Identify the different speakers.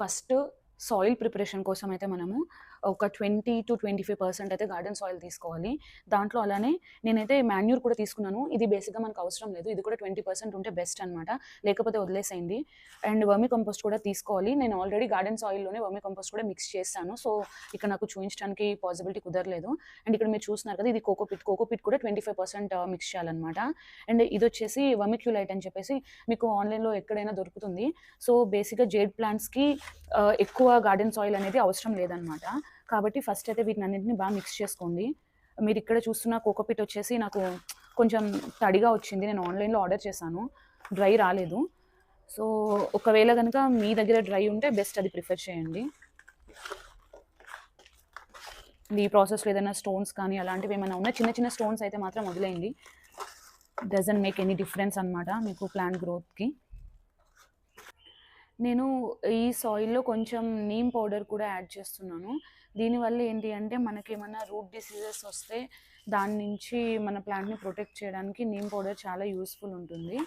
Speaker 1: First soil preparation కోసం అయితే మనము ఒక 20-25% అయితే గార్డెన్ సాయిల్ తీసుకోవాలి. దాంట్లో అలానే నేనైతే మాన్యూర్ కూడా తీసుకున్నాను. ఇది బేసిక్‌గా మనకు అవసరం లేదు. ఇది కూడా 20% ఉంటే బెస్ట్ అనమాట. లేకపోతే వదిలేసేయండి. అండ్ వర్మి కంపోస్ట్ కూడా తీసుకోవాలి. నేను ఆల్రెడీ గార్డెన్ సాయిల్‌లోనే వర్మి కంపోస్ట్ కూడా మిక్స్ చేశాను. సో, ఇక్కడ నాకు చూయించడానికి పాసిబిలిటీ కుదరలేదు. అండ్ ఇక్కడ మీరు చూస్తున్నారు కదా! ఇది కోకోపిట్. కోకోపిట్ కూడా 25% మిక్స్ చేయాలనమాట. అండ్ ఇదొచ్చేసి వర్మిక్యులైట్ అని చెప్పేసి మీకు ఆన్‌లైన్‌లో ఎక్కడైనా దొరుకుతుంది. సో, బేసిక్‌గా జేడ్ ప్లాంట్స్‌కి ఎక్కువ గార్డెన్ సాయిల్ అనేది అవసరం లేదనమాట. కాబట్టి ఫస్ట్ అయితే వీటినన్నింటిని బాగా మిక్స్ చేసుకోండి. మీరిక్కడ చూస్తున్న కోకోపిట్ వచ్చేసి నాకు కొంచెం తడిగా వచ్చింది. నేను ఆన్‌లైన్‌లో ఆర్డర్ చేశాను. డ్రై రాలేదు. సో, ఒకవేళ గనక మీ దగ్గర డ్రై ఉంటే బెస్ట్ అది ప్రిఫర్ చేయండి. ఈ ప్రాసెస్‌లో ఏదైనా స్టోన్స్ కానీ అలాంటివి ఏమైనా ఉన్నా చిన్న చిన్న స్టోన్స్ అయితే మాత్రం వదిలేయండి. డజంట్ మేక్ ఎనీ డిఫరెన్స్ అనమాట మీకు ప్లాంట్ గ్రోత్‌కి. నేను ఈ సాయిల్‌లో కొంచెం నీమ్ పౌడర్ కూడా యాడ్ చేస్తున్నాను. దీనివల్ల ఏంటి అంటే మనకేమన్నా రూట్ డిసీజెస్ వస్తే దాని నుంచి మన ప్లాంట్‌ని ప్రొటెక్ట్ చేయడానికి నీమ్ పౌడర్ చాలా యూజ్‌ఫుల్ ఉంటుంది.